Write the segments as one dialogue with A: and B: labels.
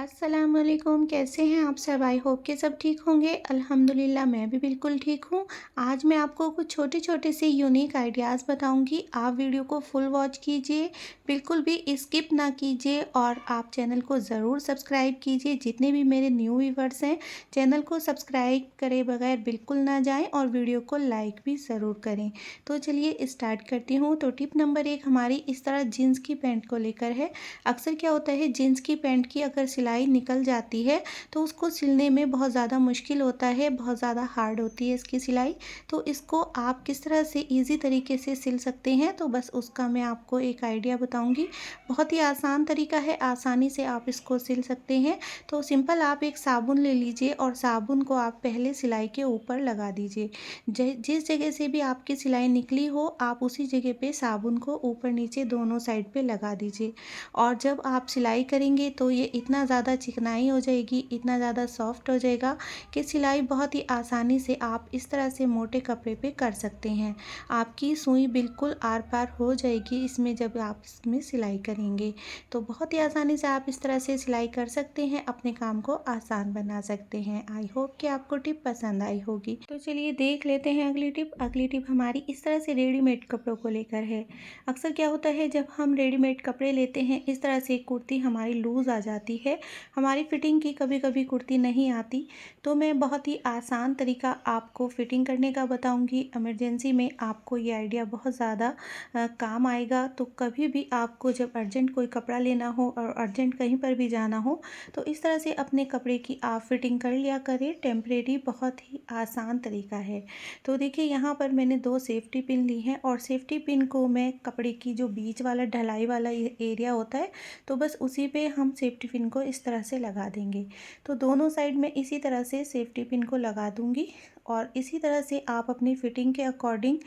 A: अस्सलामुअलैकुम, कैसे हैं आप सब? आई होप कि सब ठीक होंगे। अल्हम्दुलिल्लाह मैं भी बिल्कुल ठीक हूँ। आज मैं आपको कुछ छोटे-छोटे से यूनिक आइडियाज़ बताऊँगी। आप वीडियो को फुल वॉच कीजिए, बिल्कुल भी स्किप ना कीजिए और आप चैनल को ज़रूर सब्सक्राइब कीजिए। जितने भी मेरे न्यू व्यूअर्स हैं, चैनल को सब्सक्राइब करे बगैर बिल्कुल ना जाएँ और वीडियो को लाइक भी ज़रूर करें। तो चलिए स्टार्ट करती हूँ। तो टिप नंबर 1 हमारी इस तरह जीन्स की पैंट को लेकर है। अक्सर क्या होता है, जीन्स की पैंट की अगर सिलाई निकल जाती है तो उसको सिलने में बहुत ज़्यादा मुश्किल होता है, बहुत ज़्यादा हार्ड होती है इसकी सिलाई। तो इसको आप किस तरह से ईज़ी तरीके से सिल सकते हैं, तो बस उसका मैं आपको एक आइडिया बताऊंगी। बहुत ही आसान तरीका है, आसानी से आप इसको सिल सकते हैं। तो सिंपल आप एक साबुन ले लीजिए और साबुन को आप पहले सिलाई के ऊपर लगा दीजिए। जिस जगह से भी आपकी सिलाई निकली हो, आप उसी जगह पे साबुन को ऊपर नीचे दोनों साइड पे लगा दीजिए। और जब आप सिलाई करेंगे तो ये इतना ज़्यादा चिकनाई हो जाएगी, इतना ज़्यादा सॉफ्ट हो जाएगा कि सिलाई बहुत ही आसानी से आप इस तरह से मोटे कपड़े पे कर सकते हैं। आपकी सुई बिल्कुल आर पार हो जाएगी इसमें जब आप इसमें सिलाई करेंगे। तो बहुत ही आसानी से आप इस तरह से सिलाई कर सकते हैं, अपने काम को आसान बना सकते हैं। आई होप कि आपको टिप पसंद आई होगी। तो चलिए देख लेते हैं अगली टिप। अगली टिप हमारी इस तरह से रेडीमेड कपड़ों को लेकर है। अक्सर क्या होता है, जब हम रेडीमेड कपड़े लेते हैं इस तरह से कुर्ती हमारी लूज़ आ जाती है, हमारी फिटिंग की कभी कभी कुर्ती नहीं आती। तो मैं बहुत ही आसान तरीका आपको फिटिंग करने का बताऊंगी। इमरजेंसी में आपको ये आइडिया बहुत ज़्यादा काम आएगा। तो कभी भी आपको जब अर्जेंट कोई कपड़ा लेना हो और अर्जेंट कहीं पर भी जाना हो, तो इस तरह से अपने कपड़े की आप फिटिंग कर लिया करें। टेम्परेरी बहुत ही आसान तरीका है। तो देखिए यहाँ पर मैंने 2 सेफ्टी पिन ली हैं और सेफ्टी पिन को मैं कपड़े की जो बीच वाला ढलाई वाला एरिया होता है, तो बस उसी पे हम सेफ्टी पिन को इस तरह से लगा देंगे। तो दोनों साइड में इसी तरह से सेफ्टी पिन को लगा दूंगी और इसी तरह से आप अपनी फिटिंग के अकॉर्डिंग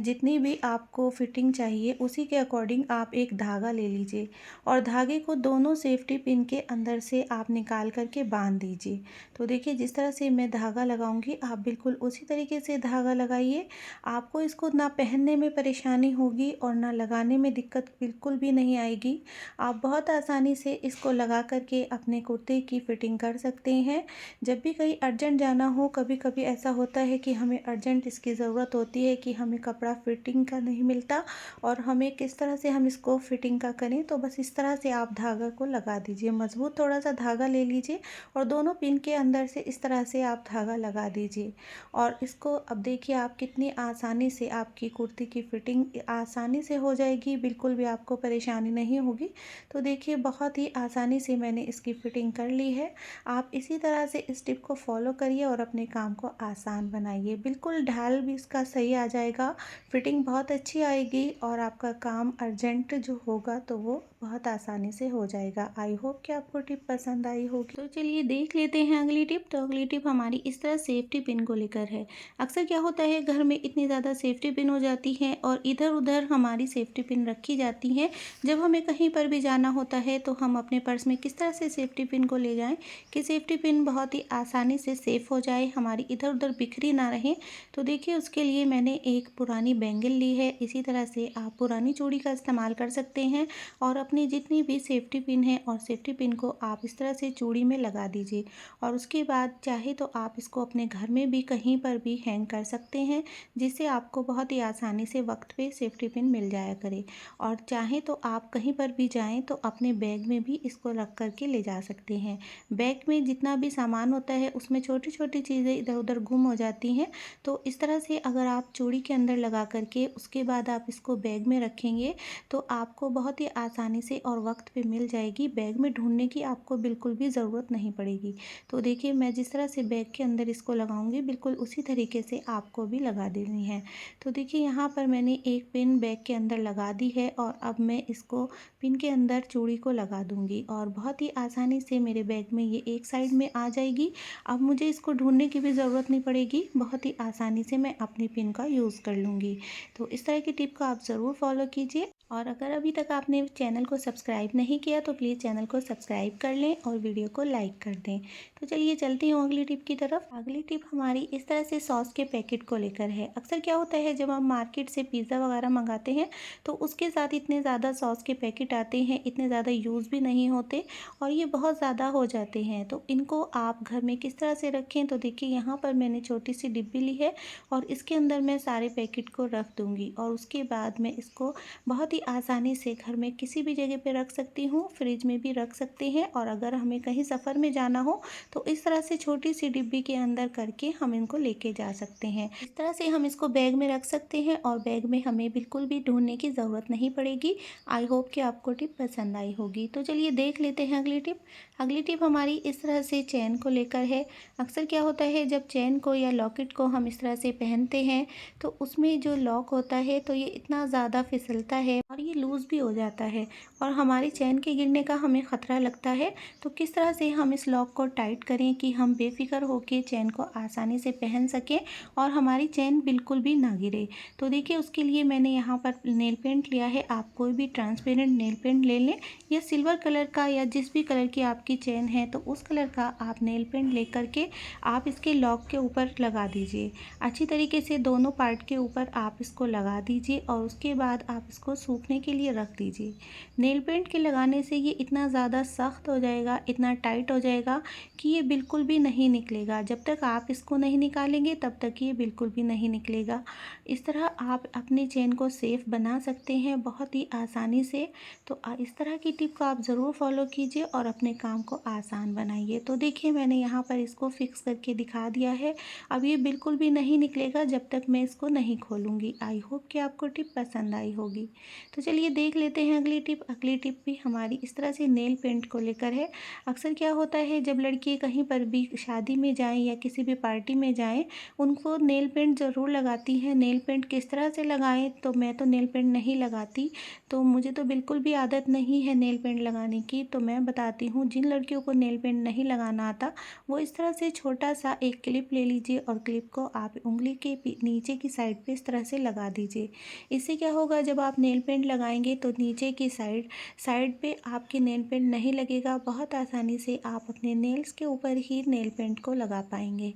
A: जितनी भी आपको फिटिंग चाहिए उसी के अकॉर्डिंग आप एक धागा ले लीजिए और धागे को दोनों सेफ्टी पिन के अंदर से आप निकाल करके बांध दीजिए। तो देखिए जिस तरह से मैं धागा लगाऊंगी आप बिल्कुल उसी तरीके से धागा लगाइए। आपको इसको ना पहनने में परेशानी होगी और ना लगाने में दिक्कत बिल्कुल भी नहीं आएगी। आप बहुत आसानी से इसको लगा करके अपने कुर्ते की फिटिंग कर सकते हैं। जब भी कहीं अर्जेंट जाना हो, कभी कभी ऐसा होता है कि हमें अर्जेंट इसकी ज़रूरत होती है कि हमें कपड़ा फिटिंग का नहीं मिलता और हमें किस तरह से हम इसको फिटिंग का करें, तो बस इस तरह से आप धागा को लगा दीजिए। मजबूत थोड़ा सा धागा ले लीजिए और दोनों पिन के अंदर से इस तरह से आप धागा लगा दीजिए। और इसको अब देखिए आप कितनी आसानी से आपकी कुर्ती की फिटिंग आसानी से हो जाएगी, बिल्कुल भी आपको परेशानी नहीं होगी। तो देखिए बहुत ही आसानी से मैंने इसकी फिटिंग कर ली है। आप इसी तरह से इस टिप को फॉलो करिए और अपने काम को आसान बनाइए। बिल्कुल ढाल भी इसका सही आ जाएगा, फिटिंग बहुत अच्छी आएगी और आपका काम अर्जेंट जो होगा तो वो बहुत आसानी से हो जाएगा। आई होप कि आपको टिप पसंद आई होगी। तो चलिए देख लेते हैं अगली टिप। तो अगली टिप हमारी इस तरह सेफ्टी पिन को लेकर है। अक्सर क्या होता है, घर में इतनी ज़्यादा सेफ्टी पिन हो जाती हैं और इधर उधर हमारी सेफ्टी पिन रखी जाती हैं। जब हमें कहीं पर भी जाना होता है तो हम अपने पर्स में किस तरह से सेफ्टी पिन को ले जाएं कि सेफ्टी पिन बहुत ही आसानी से सेफ हो जाए, हमारी इधर उधर बिखरी ना रहे। तो देखिए उसके लिए मैंने एक पुरानी बैंगल ली है। इसी तरह से आप पुरानी चूड़ी का इस्तेमाल कर सकते हैं और अपनी जितनी भी सेफ्टी पिन है और सेफ्टी पिन को आप इस तरह से चूड़ी में लगा दीजिए। और उसके बाद चाहे तो आप इसको अपने घर में भी कहीं पर भी हैंग कर सकते हैं, जिससे आपको बहुत ही आसानी से वक्त पे सेफ्टी पिन मिल जाया करे। और चाहे तो आप कहीं पर भी जाएं तो अपने बैग में भी इसको रख करके ले जा सकते हैं। बैग में जितना भी सामान होता है उसमें छोटी छोटी चीज़ें इधर उधर गुम हो जाती हैं। तो इस तरह से अगर आप चूड़ी के अंदर लगा करके उसके बाद आप इसको बैग में रखेंगे तो आपको बहुत ही आसानी से और वक्त पे मिल जाएगी। बैग में ढूंढने की आपको बिल्कुल भी ज़रूरत नहीं पड़ेगी। तो देखिए मैं जिस तरह से बैग के अंदर इसको लगाऊंगी बिल्कुल उसी तरीके से आपको भी लगा देनी है। तो देखिए यहाँ पर मैंने एक पिन बैग के अंदर लगा दी है और अब मैं इसको पिन के अंदर चूड़ी को लगा दूंगी और बहुत ही आसानी से मेरे बैग में ये एक साइड में आ जाएगी। अब मुझे इसको ढूंढने की भी ज़रूरत नहीं पड़ेगी, बहुत ही आसानी से मैं अपनी पिन का यूज़ कर लूँगी। तो इस तरह की टिप को आप ज़रूर फॉलो कीजिए और अगर अभी तक आपने चैनल चैनल को सब्सक्राइब नहीं किया तो प्लीज़ चैनल को सब्सक्राइब कर लें और वीडियो को लाइक कर दें। तो चलिए चलती हूँ अगली टिप की तरफ। अगली टिप हमारी इस तरह से सॉस के पैकेट को लेकर है। अक्सर क्या होता है जब हम मार्केट से पिज़्ज़ा वगैरह मंगाते हैं तो उसके साथ इतने ज़्यादा सॉस के पैकेट आते हैं, इतने ज़्यादा यूज़ भी नहीं होते और ये बहुत ज़्यादा हो जाते हैं। तो इनको आप घर में किस तरह से रखें, तो देखिए यहाँ पर मैंने छोटी सी डिब्बी ली है और इसके अंदर मैं सारे पैकेट को रख दूँगी और उसके बाद मैं इसको बहुत ही आसानी से घर में किसी भी जगह पे रख सकती हूँ, फ्रिज में भी रख सकते हैं और अगर हमें कहीं सफ़र में जाना हो तो इस तरह से छोटी सी डिब्बी के अंदर करके हम इनको लेके जा सकते हैं। इस तरह से हम इसको बैग में रख सकते हैं और बैग में हमें बिल्कुल भी ढूंढने की ज़रूरत नहीं पड़ेगी। आई होप कि आपको टिप पसंद आई होगी। तो चलिए देख लेते हैं अगली टिप। अगली टिप हमारी इस तरह से चेन को लेकर है। अक्सर क्या होता है जब चेन को या लॉकेट को हम इस तरह से पहनते हैं तो उसमें जो लॉक होता है तो ये इतना ज़्यादा फिसलता है और ये लूज़ भी हो जाता है और हमारी चेन के गिरने का हमें ख़तरा लगता है। तो किस तरह से हम इस लॉक को टाइट करें कि हम बेफिक्र होकर चेन को आसानी से पहन सकें और हमारी चेन बिल्कुल भी ना गिरे। तो देखिए उसके लिए मैंने यहाँ पर नेल पेंट लिया है। आप कोई भी ट्रांसपेरेंट नेल पेंट ले लें या सिल्वर कलर का या जिस भी कलर की आपकी चेन है तो उस कलर का आप नेल पेंट लेकर के आप इसके लॉक के ऊपर लगा दीजिए। अच्छी तरीके से दोनों पार्ट के ऊपर आप इसको लगा दीजिए और उसके बाद आप इसको सूखने के लिए रख दीजिए। नेल पेंट के लगाने से ये इतना ज़्यादा सख्त हो जाएगा, इतना टाइट हो जाएगा कि ये बिल्कुल भी नहीं निकलेगा। जब तक आप इसको नहीं निकालेंगे तब तक ये बिल्कुल भी नहीं निकलेगा। इस तरह आप अपनी चेन को सेफ़ बना सकते हैं बहुत ही आसानी से। तो इस तरह की टिप को आप ज़रूर फॉलो कीजिए और अपने काम को आसान बनाइए। तो देखिए मैंने यहाँ पर इसको फिक्स करके दिखा दिया है। अब ये बिल्कुल भी नहीं निकलेगा जब तक मैं इसको नहीं खोलूँगी। आई होप कि आपको टिप पसंद आई होगी। तो चलिए देख लेते हैं अगली टिप। अगली टिप भी हमारी इस तरह से नेल पेंट को लेकर है। अक्सर क्या होता है जब लड़की कहीं पर भी शादी में जाएँ या किसी भी पार्टी में जाएँ, उनको नेल पेंट ज़रूर लगाती हैं। नेल पेंट किस तरह से लगाएँ, तो मैं तो नेल पेंट नहीं लगाती, तो मुझे तो बिल्कुल भी आदत नहीं है नेल पेंट लगाने की। तो मैं बताती हूँ जिन लड़कियों को नेल पेंट नहीं लगाना आता वो इस तरह से छोटा सा एक क्लिप ले लीजिए और क्लिप को आप उंगली के नीचे की साइड पे इस तरह से लगा दीजिए। इससे क्या होगा जब आप नेल पेंट लगाएंगे तो नीचे की साइड पे आपके नेल पेंट नहीं लगेगा। बहुत आसानी से आप अपने नेल्स के ऊपर ही नेल पेंट को लगा पाएंगे।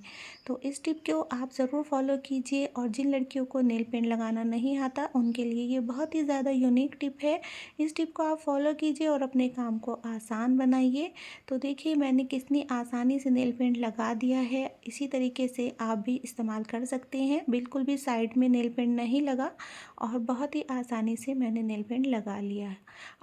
A: तो इस टिप को आप ज़रूर फॉलो कीजिए और जिन लड़कियों को नेल पेंट लगाना नहीं आता उनके लिए ये बहुत ही ज़्यादा यूनिक टिप है। इस टिप को आप फॉलो कीजिए और अपने काम को आसान बनाइए। तो देखिए मैंने कितनी आसानी से नेल पेंट लगा दिया है। इसी तरीके से आप भी इस्तेमाल कर सकते हैं। बिल्कुल भी साइड में नेल पेंट नहीं लगा और बहुत ही आसानी से मैंने नेल पेंट लगा लिया।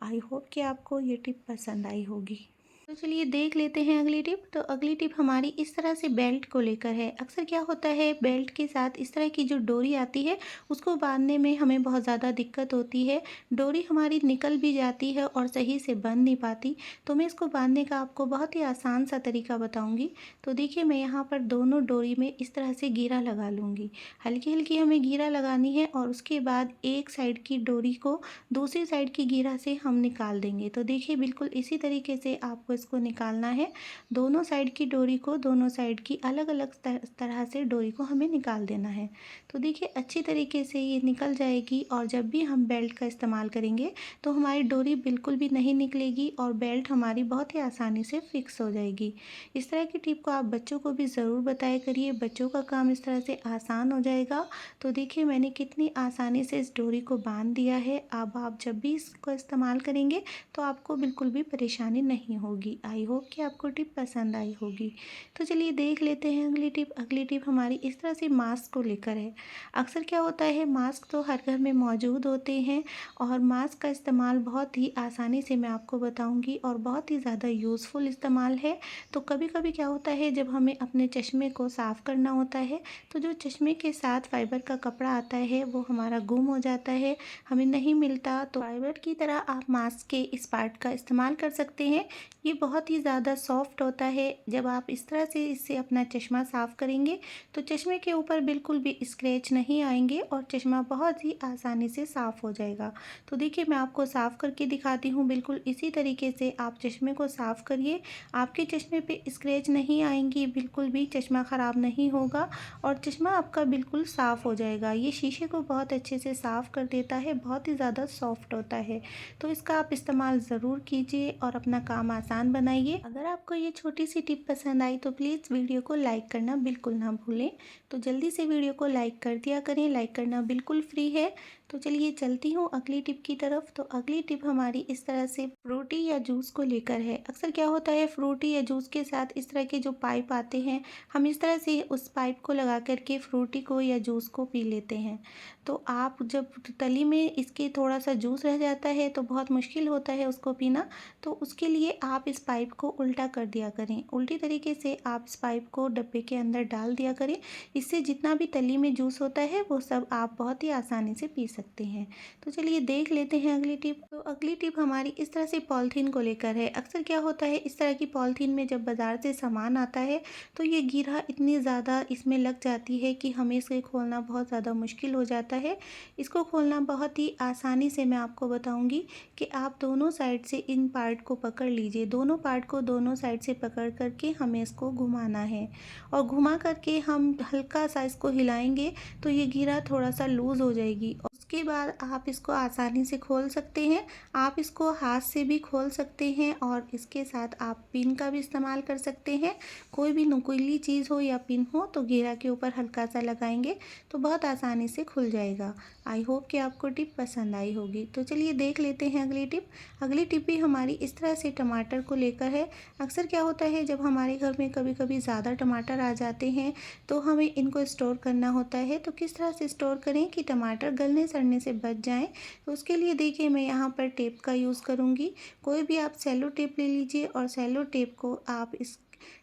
A: आई होप कि आपको ये टिप पसंद आई होगी। तो चलिए देख लेते हैं अगली टिप। तो अगली टिप हमारी इस तरह से बेल्ट को लेकर है। अक्सर क्या होता है बेल्ट के साथ इस तरह की जो डोरी आती है उसको बांधने में हमें बहुत ज़्यादा दिक्कत होती है। डोरी हमारी निकल भी जाती है और सही से बंध नहीं पाती। तो मैं इसको बांधने का आपको बहुत ही आसान सा तरीका बताऊँगी। तो देखिए मैं यहाँ पर दोनों डोरी में इस तरह से घेरा लगा लूँगी। हल्की हल्की हमें घेरा लगानी है और उसके बाद एक साइड की डोरी को दूसरी साइड की घेरा से हम निकाल देंगे। तो देखिए बिल्कुल इसी तरीके से आपको इसको निकालना है। दोनों साइड की डोरी को दोनों साइड की अलग अलग तरह से डोरी को हमें निकाल देना है। तो देखिए अच्छी तरीके से ये निकल जाएगी और जब भी हम बेल्ट का इस्तेमाल करेंगे तो हमारी डोरी बिल्कुल भी नहीं निकलेगी और बेल्ट हमारी बहुत ही आसानी से फिक्स हो जाएगी। इस तरह की टिप को आप बच्चों को भी ज़रूर बताया करिए। बच्चों का काम इस तरह से आसान हो जाएगा। तो देखिए मैंने कितनी आसानी से इस डोरी को बांध दिया है। अब आप जब भी इसको इस्तेमाल करेंगे तो आपको बिल्कुल भी परेशानी नहीं होगी। आई होप कि आपको टिप पसंद आई होगी। तो चलिए देख लेते हैं अगली टिप। अगली टिप हमारी इस तरह से मास्क को लेकर है। अक्सर क्या होता है मास्क तो हर घर में मौजूद होते हैं और मास्क का इस्तेमाल बहुत ही आसानी से मैं आपको बताऊंगी और बहुत ही ज़्यादा यूज़फुल इस्तेमाल है। तो कभी कभी क्या होता है जब हमें अपने चश्मे को साफ़ करना होता है तो जो चश्मे के साथ फाइबर का कपड़ा आता है वो हमारा गुम हो जाता है, हमें नहीं मिलता। तो फाइबर की तरह आप मास्क के इस पार्ट का इस्तेमाल कर सकते हैं। ये बहुत ही ज़्यादा सॉफ्ट होता है। जब आप इस तरह से इससे अपना चश्मा साफ़ करेंगे तो चश्मे के ऊपर बिल्कुल भी स्क्रैच नहीं आएंगे और चश्मा बहुत ही आसानी से साफ़ हो जाएगा। तो देखिए मैं आपको साफ़ करके दिखाती हूँ। बिल्कुल इसी तरीके से आप चश्मे को साफ़ करिए। आपके चश्मे पे स्क्रैच नहीं आएंगी, बिल्कुल भी चश्मा ख़राब नहीं होगा और चश्मा आपका बिल्कुल साफ़ हो जाएगा। ये शीशे को बहुत अच्छे से साफ़ कर देता है, बहुत ही ज़्यादा सॉफ्ट होता है। तो इसका आप इस्तेमाल ज़रूर कीजिए और अपना काम आसान बनाइए। अगर आपको ये छोटी सी टिप पसंद आई तो प्लीज़ वीडियो को लाइक करना बिल्कुल ना भूलें। तो जल्दी से वीडियो को लाइक कर दिया करें, लाइक करना बिल्कुल फ्री है। तो चलिए चलती हूँ अगली टिप की तरफ। तो अगली टिप हमारी इस तरह से फ्रूटी या जूस को लेकर है। अक्सर क्या होता है, फ्रूटी या जूस के साथ इस तरह के जो पाइप आते हैं, हम इस तरह से उस पाइप को लगा करके फ्रूटी को या जूस को पी लेते हैं। तो आप जब तली में इसके थोड़ा सा जूस रह जाता है तो बहुत मुश्किल होता है उसको पीना। तो उसके लिए आप इस पाइप को उल्टा कर दिया करें। उल्टी तरीके से आप इस पाइप को डब्बे के अंदर डाल दिया करें। इससे जितना भी तली में जूस होता है वो सब आप बहुत ही आसानी से पी सकते हैं। तो चलिए देख लेते हैं अगली टिप। तो अगली टिप हमारी इस तरह से पॉलीथीन को लेकर है। अक्सर क्या होता है, इस तरह की पॉलीथीन में जब बाज़ार से सामान आता है तो ये गिरह इतनी ज़्यादा इसमें लग जाती है कि हमें इसे खोलना बहुत ज़्यादा मुश्किल हो जाता है। इसको खोलना बहुत ही आसानी से मैं आपको बताऊंगी कि आप दोनों साइड से इन पार्ट को पकड़ लीजिए। दोनों पार्ट को दोनों साइड से पकड़ करके हमें इसको घुमाना है और घुमा करके हम हल्का सा इसको हिलाएंगे तो ये घेरा थोड़ा सा लूज़ हो जाएगी। और उसके बाद आप इसको आसानी से खोल सकते हैं। आप इसको हाथ से भी खोल सकते हैं और इसके साथ आप पिन का भी इस्तेमाल कर सकते हैं। कोई भी नुकीली चीज़ हो या पिन हो तो घेरा के ऊपर हल्का सा लगाएंगे तो बहुत आसानी से खुल जाएगा। आई होप कि आपको टिप पसंद आई होगी। तो चलिए देख लेते हैं अगली टिप। अगली टिप भी हमारी इस तरह से टमाटर को लेकर है। अक्सर क्या होता है, जब हमारे घर में कभी कभी ज़्यादा टमाटर आ जाते हैं तो हमें इनको स्टोर करना होता है। तो किस तरह से स्टोर करें कि टमाटर गलने सड़ने से बच जाएं। तो उसके लिए देखिए मैं यहाँ पर टेप का यूज़ करूँगी। कोई भी आप सेलो टेप ले लीजिए और सेलो टेप को आप इस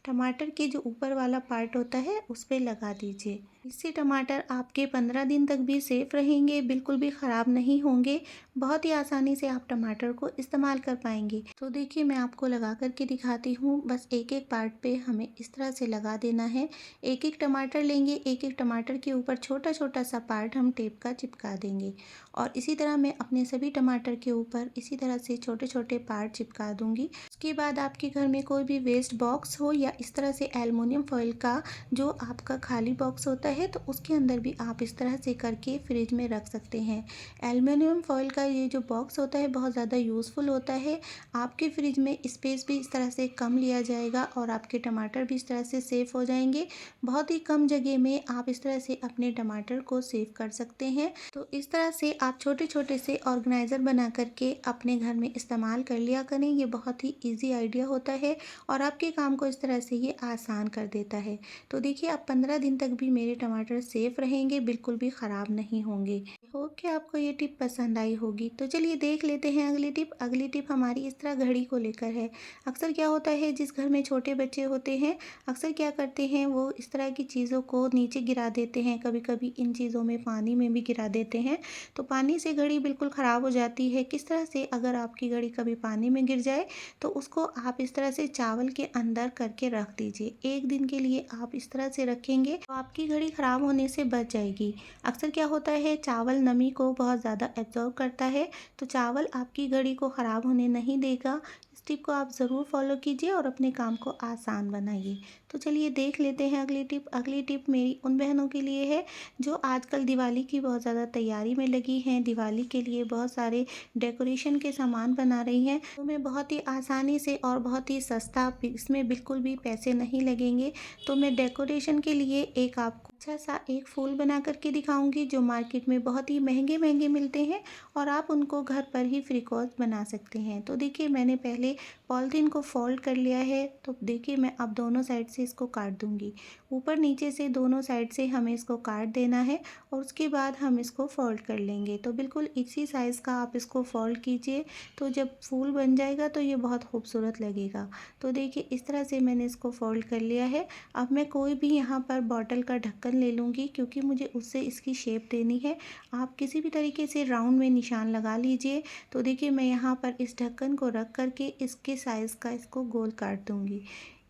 A: टमाटर के जो ऊपर वाला पार्ट होता है उस पर लगा दीजिए। इससे टमाटर आपके 15 दिन तक भी सेफ रहेंगे, बिल्कुल भी ख़राब नहीं होंगे। बहुत ही आसानी से आप टमाटर को इस्तेमाल कर पाएंगे। तो देखिए मैं आपको लगा करके दिखाती हूँ। बस एक एक पार्ट पे हमें इस तरह से लगा देना है। एक एक टमाटर लेंगे, एक एक टमाटर के ऊपर छोटा छोटा सा पार्ट हम टेप का चिपका देंगे और इसी तरह मैं अपने सभी टमाटर के ऊपर इसी तरह से छोटे छोटे पार्ट चिपका दूंगी। उसके बाद आपके घर में कोई भी वेस्ट बॉक्स हो या इस तरह से एल्युमिनियम फॉइल का जो आपका खाली बॉक्स होता है तो उसके अंदर भी आप इस तरह से करके फ्रिज में रख सकते हैं। एल्युमिनियम फॉइल का ये जो बॉक्स होता है बहुत ज़्यादा यूज़फुल होता है। आपके फ्रिज में स्पेस भी इस तरह से कम लिया जाएगा और आपके टमाटर भी इस तरह से सेफ़ हो जाएंगे। बहुत ही कम जगह में आप इस तरह से अपने टमाटर को सेव कर सकते हैं। तो इस तरह से आप छोटे छोटे से ऑर्गेनाइज़र बना करके अपने घर में इस्तेमाल कर लिया करें। ये बहुत ही ईजी आइडिया होता है और आपके काम को इस तरह से ये आसान कर देता है। तो देखिए अब 15 दिन तक भी मेरे टमाटर सेफ रहेंगे, बिल्कुल भी ख़राब नहीं होंगे। होप कि आपको ये टिप पसंद आई होगी। तो चलिए देख लेते हैं अगली टिप। अगली टिप हमारी इस तरह घड़ी को लेकर है। अक्सर क्या होता है, जिस घर में छोटे बच्चे होते हैं अक्सर क्या करते हैं वो इस तरह की चीज़ों को नीचे गिरा देते हैं। कभी कभी इन चीज़ों में पानी में भी गिरा देते हैं तो पानी से घड़ी बिल्कुल ख़राब हो जाती है। किस तरह से, अगर आपकी घड़ी कभी पानी में गिर जाए तो उसको आप इस तरह से चावल के अंदर करके रख दीजिए। एक दिन के लिए आप इस तरह से रखेंगे तो आपकी घड़ी ख़राब होने से बच जाएगी। अक्सर क्या होता है, चावल नमी को बहुत ज़्यादा एब्जॉर्ब करता है तो चावल आपकी घड़ी को ख़राब होने नहीं देगा। इस टिप को आप ज़रूर फॉलो कीजिए और अपने काम को आसान बनाइए। तो चलिए देख लेते हैं अगली टिप। अगली टिप मेरी उन बहनों के लिए है जो आजकल दिवाली की बहुत ज़्यादा तैयारी में लगी हैं। दिवाली के लिए बहुत सारे डेकोरेशन के सामान बना रही हैं। तो मैं बहुत ही आसानी से और बहुत ही सस्ता, इसमें बिल्कुल भी पैसे नहीं लगेंगे, तो मैं डेकोरेशन के लिए एक आपको अच्छा सा एक फूल बना करके दिखाऊंगी जो मार्केट में बहुत ही महंगे महंगे मिलते हैं और आप उनको घर पर ही फ्री कॉस्ट बना सकते हैं। तो देखिए मैंने पहले पॉलीथीन को फोल्ड कर लिया है। तो देखिए मैं अब दोनों साइड से इसको काट दूंगी। ऊपर नीचे से दोनों साइड से हमें इसको काट देना है और उसके बाद हम इसको फोल्ड कर लेंगे। तो बिल्कुल इसी साइज़ का आप इसको फोल्ड कीजिए। तो जब फूल बन जाएगा तो ये बहुत खूबसूरत लगेगा। तो देखिए इस तरह से मैंने इसको फोल्ड कर लिया है। अब मैं कोई भी यहाँ पर बॉटल का ढक्कन ढक्कन ले लूँगी क्योंकि मुझे उससे इसकी शेप देनी है। आप किसी भी तरीके से राउंड में निशान लगा लीजिए। तो देखिए मैं यहाँ पर इस ढक्कन को रख कर के इसके साइज़ का इसको गोल काट दूँगी।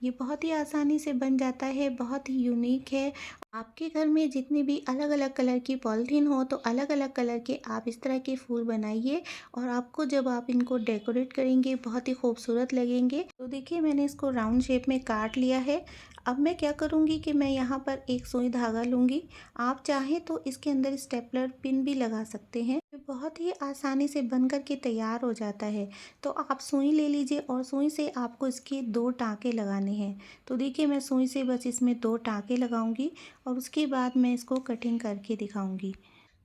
A: ये बहुत ही आसानी से बन जाता है, बहुत ही यूनिक है। आपके घर में जितनी भी अलग-अलग कलर की पॉलीथीन हो तो अलग-अलग कलर के आप इस तरह के फूल बनाइए और आपको जब आप इनको डेकोरेट करेंगे बहुत ही खूबसूरत लगेंगे। तो देखिए मैंने इसको राउंड शेप में काट लिया है। अब मैं क्या करूँगी कि मैं यहाँ पर एक सुई धागा लूँगी। आप चाहें तो इसके अंदर स्टेपलर पिन भी लगा सकते हैं। ये बहुत ही आसानी से बन कर के तैयार हो जाता है। तो आप सुई ले लीजिए और सुई से आपको इसके 2 टाँके लगाने हैं। तो देखिए मैं सुई से बस इसमें 2 टाँके लगाऊंगी और उसके बाद मैं इसको कटिंग करके दिखाऊंगी।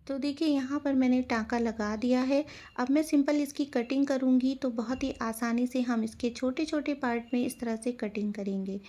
A: तो देखिए यहाँ पर मैंने टाँका लगा दिया है। अब मैं सिंपल इसकी कटिंग करूँगी तो बहुत ही आसानी से हम इसके छोटे-छोटे पार्ट में इस तरह से कटिंग करेंगे।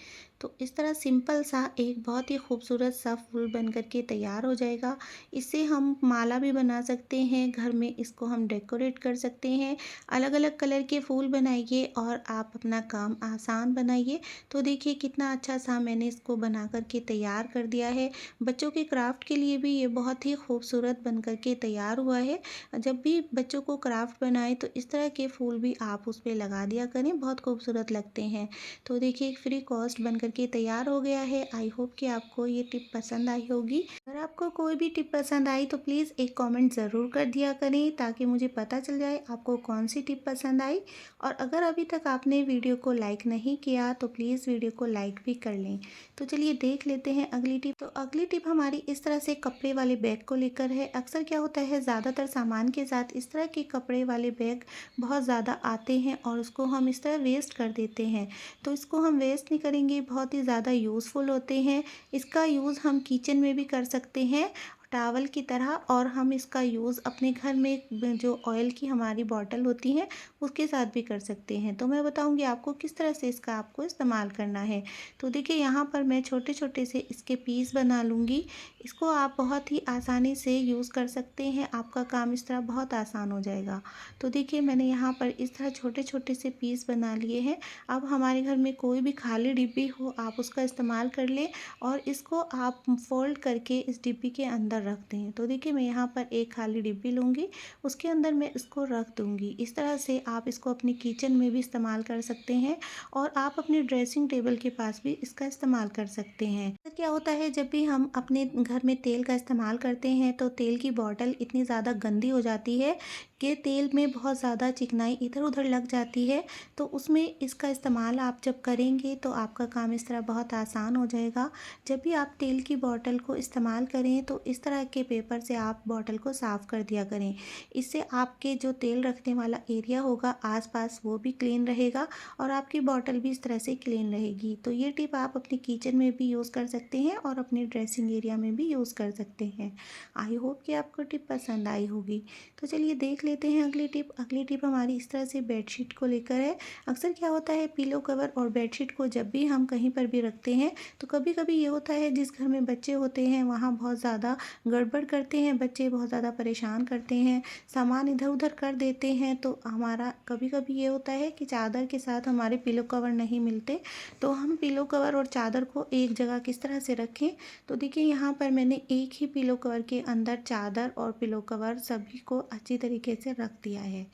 A: तो इस तरह सिंपल सा एक बहुत ही खूबसूरत सा फूल बन कर के तैयार हो जाएगा। इससे हम माला भी बना सकते हैं, घर में इसको हम डेकोरेट कर सकते हैं। अलग-अलग कलर के फूल बनाइए और आप अपना काम आसान बनाइए। तो देखिए कितना अच्छा सा मैंने इसको बना कर के तैयार कर दिया है। बच्चों के क्राफ्ट के लिए भी ये बहुत ही खूबसूरत बन कर के तैयार हुआ है। जब भी बच्चों को क्राफ्ट बनाएं तो इस तरह के फूल भी आप उस पे लगा दिया करें, बहुत खूबसूरत लगते हैं। तो देखिए फ्री कॉस्ट बन कर के तैयार हो गया है। आई होप कि आपको ये टिप पसंद आई होगी। अगर आपको कोई भी टिप पसंद आई तो प्लीज़ एक कमेंट ज़रूर कर दिया करें ताकि मुझे पता चल जाए आपको कौन सी टिप पसंद आई। और अगर अभी तक आपने वीडियो को लाइक नहीं किया तो प्लीज़ वीडियो को लाइक भी कर लें। तो चलिए देख लेते हैं अगली टिप। तो अगली टिप हमारी इस तरह से कपड़े वाले बैग को लेकर है। अक्सर क्या होता है ज़्यादातर सामान के साथ इस तरह के कपड़े वाले बैग बहुत ज़्यादा आते हैं और उसको हम इस तरह वेस्ट कर देते हैं। तो इसको हम वेस्ट नहीं करेंगे, बहुत ही ज़्यादा यूज़फुल होते हैं। इसका यूज़ हम किचन में भी कर सकते हैं टॉवल की तरह, और हम इसका यूज़ अपने घर में जो ऑयल की हमारी बॉटल होती है उसके साथ भी कर सकते हैं। तो मैं बताऊंगी आपको किस तरह से इसका आपको इस्तेमाल करना है। तो देखिए यहाँ पर मैं छोटे छोटे से इसके पीस बना लूँगी। इसको आप बहुत ही आसानी से यूज़ कर सकते हैं, आपका काम इस तरह बहुत आसान हो जाएगा। तो देखिए मैंने यहाँ पर इस तरह छोटे छोटे से पीस बना लिए हैं। अब हमारे घर में कोई भी खाली डिब्बी हो आप उसका इस्तेमाल कर लें और इसको आप फोल्ड करके इस डिब्बी के अंदर रख दें। तो देखिए मैं यहाँ पर एक खाली डिब्बी लूँगी, उसके अंदर मैं इसको रख दूँगी। इस तरह से आप इसको अपने किचन में भी इस्तेमाल कर सकते हैं और आप अपने ड्रेसिंग टेबल के पास भी इसका इस्तेमाल कर सकते हैं। तो क्या होता है जब भी हम अपने घर में तेल का इस्तेमाल करते हैं तो तेल की बॉटल इतनी ज़्यादा गंदी हो जाती है कि तेल में बहुत ज़्यादा चिकनाई इधर उधर लग जाती है। तो उसमें इसका इस्तेमाल आप जब करेंगे तो आपका काम इस तरह बहुत आसान हो जाएगा। जब भी आप तेल की बॉटल को इस्तेमाल करें तो इस तरह के पेपर से आप बॉटल को साफ़ कर दिया करें। इससे आपके जो तेल रखने वाला एरिया होगा आसपास वो भी क्लीन रहेगा और आपकी बॉटल भी इस तरह से क्लीन रहेगी। तो ये टिप आप अपने किचन में भी यूज़ कर सकते हैं और अपने ड्रेसिंग एरिया में भी यूज़ कर सकते हैं। आई होप कि आपको टिप पसंद आई होगी। तो चलिए देख लेते हैं अगली टिप। अगली टिप हमारी इस तरह से बेडशीट को लेकर है। अक्सर क्या होता है पिलो कवर और बेडशीट को जब भी हम कहीं पर भी रखते हैं तो कभी कभी ये होता है जिस घर में बच्चे होते हैं वहाँ बहुत ज़्यादा गड़बड़ करते हैं, बच्चे बहुत ज़्यादा परेशान करते हैं, सामान इधर उधर कर देते हैं। तो हमारा कभी कभी ये होता है कि चादर के साथ हमारे पिलो कवर नहीं मिलते। तो हम पिलो कवर और चादर को एक जगह किस तरह से रखें। तो देखिए यहाँ पर मैंने एक ही पिलो कवर के अंदर चादर और पिलो कवर सभी को अच्छी तरीके से रख दिया है।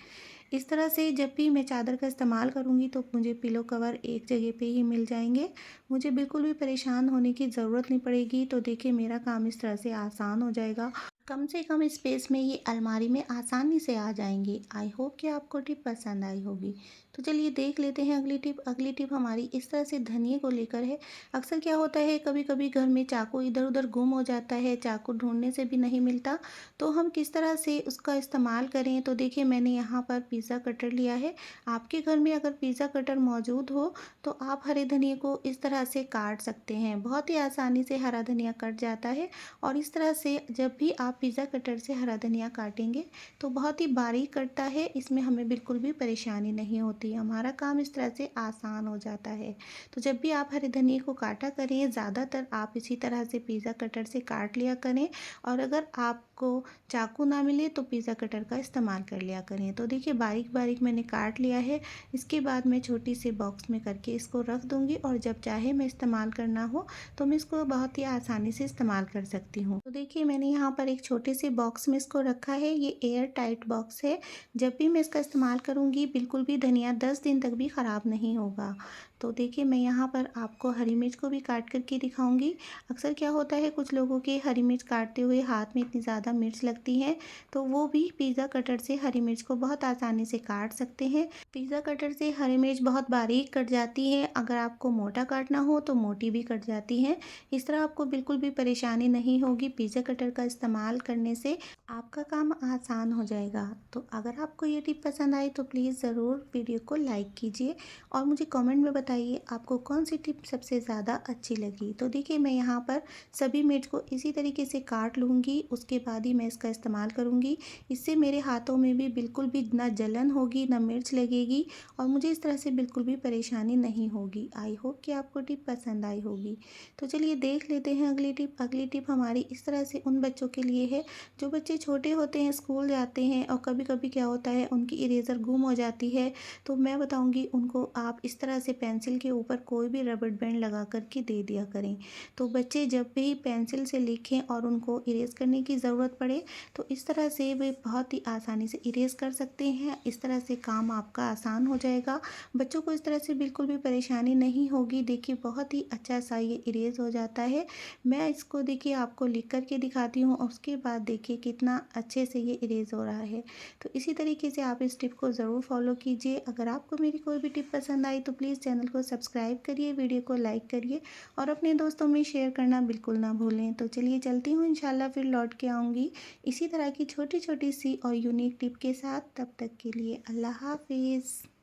A: इस तरह से जब भी मैं चादर का इस्तेमाल करूँगी तो मुझे पिलो कवर एक जगह पे ही मिल जाएंगे, मुझे बिल्कुल भी परेशान होने की ज़रूरत नहीं पड़ेगी। तो देखिए मेरा काम इस तरह से आसान हो जाएगा, कम से कम स्पेस में ये अलमारी में आसानी से आ जाएंगे। आई होप कि आपको टिप पसंद आई होगी। तो चलिए देख लेते हैं अगली टिप। अगली टिप हमारी इस तरह से धनिए को लेकर है। अक्सर क्या होता है कभी कभी घर में चाकू इधर उधर गुम हो जाता है, चाकू ढूंढने से भी नहीं मिलता। तो हम किस तरह से उसका इस्तेमाल करें। तो देखिए मैंने यहाँ पर पिज़्ज़ा कटर लिया है। आपके घर में अगर पिज़्ज़ा कटर मौजूद हो तो आप हरे धनिए को इस तरह से काट सकते हैं, बहुत ही आसानी से हरा धनिया कट जाता है। और इस तरह से जब भी आप आप पिज़्ज़ा कटर से हरा धनिया काटेंगे तो बहुत ही बारीक कटता है, इसमें हमें बिल्कुल भी परेशानी नहीं होती, हमारा काम इस तरह से आसान हो जाता है। तो जब भी आप हरे धनिये को काटा करें, ज़्यादातर आप इसी तरह से पिज़्ज़ा कटर से काट लिया करें और अगर आपको चाकू ना मिले तो पिज़्ज़ा कटर का इस्तेमाल कर लिया करें। तो देखिए बारीक-बारीक मैंने काट लिया है। इसके बाद मैं छोटी सी बॉक्स में करके इसको रख दूँगी और जब चाहे मैं इस्तेमाल करना हो तो मैं इसको बहुत ही आसानी से इस्तेमाल कर सकती हूँ। तो देखिए मैंने यहाँ पर एक छोटे से बॉक्स में इसको रखा है, ये एयर टाइट बॉक्स है। जब भी मैं इसका इस्तेमाल करूँगी बिल्कुल भी धनिया 10 दिन तक भी ख़राब नहीं होगा। तो देखिए मैं यहाँ पर आपको हरी मिर्च को भी काट कर के दिखाऊँगी। अक्सर क्या होता है कुछ लोगों के हरी मिर्च काटते हुए हाथ में इतनी ज़्यादा मिर्च लगती है, तो वो भी पिज़्ज़ा कटर से हरी मिर्च को बहुत आसानी से काट सकते हैं। पिज़्ज़ा कटर से हरी मिर्च बहुत बारीक कट जाती है, अगर आपको मोटा काटना हो तो मोटी भी कट जाती है। इस तरह आपको बिल्कुल भी परेशानी नहीं होगी, पिज़्ज़ा कटर का इस्तेमाल करने से आपका काम आसान हो जाएगा। तो अगर आपको ये टिप पसंद आई तो प्लीज़ ज़रूर वीडियो को लाइक कीजिए और मुझे कमेंट में बताइए आपको कौन सी टिप सबसे ज़्यादा अच्छी लगी। तो देखिए मैं यहाँ पर सभी मिर्च को इसी तरीके से काट लूँगी, उसके बाद ही मैं इसका इस्तेमाल करूँगी। इससे मेरे हाथों में भी बिल्कुल भी ना जलन होगी, ना मिर्च लगेगी और मुझे इस तरह से बिल्कुल भी परेशानी नहीं होगी। आई होप कि आपको टिप पसंद आई होगी। तो चलिए देख लेते हैं अगली टिप। अगली टिप हमारी इस तरह से उन बच्चों के लिए है जो बच्चे छोटे होते हैं, स्कूल जाते हैं और कभी-कभी क्या होता है उनकी इरेज़र गुम हो जाती है। तो मैं बताऊँगी उनको आप इस तरह से पेंसिल के ऊपर कोई भी रबड़ बैंड लगा कर के दे दिया करें। तो बच्चे जब भी पेंसिल से लिखें और उनको इरेज़ करने की ज़रूरत पड़े तो इस तरह से वे बहुत ही आसानी से इरेज़ कर सकते हैं। इस तरह से काम आपका आसान हो जाएगा। बच्चों को इस तरह से बिल्कुल भी परेशानी नहीं होगी। देखिए बहुत ही अच्छा सा ये इरेज़ हो जाता है। मैं इसको देखिए आपको लिख कर के दिखाती हूँ और उसके बाद देखिए कितना अच्छे से ये इरेज़ हो रहा है। तो इसी तरीके से आप इस टिप को ज़रूर फॉलो कीजिए। अगर आपको मेरी कोई भी टिप पसंद आई तो प्लीज़ चैनल को सब्सक्राइब करिए, वीडियो को लाइक करिए और अपने दोस्तों में शेयर करना बिल्कुल ना भूलें। तो चलिए चलती हूँ, इंशाल्लाह फिर लौट के आऊँगी इसी तरह की छोटी-छोटी सी और यूनिक टिप के साथ। तब तक के लिए अल्लाह हाफ़िज़।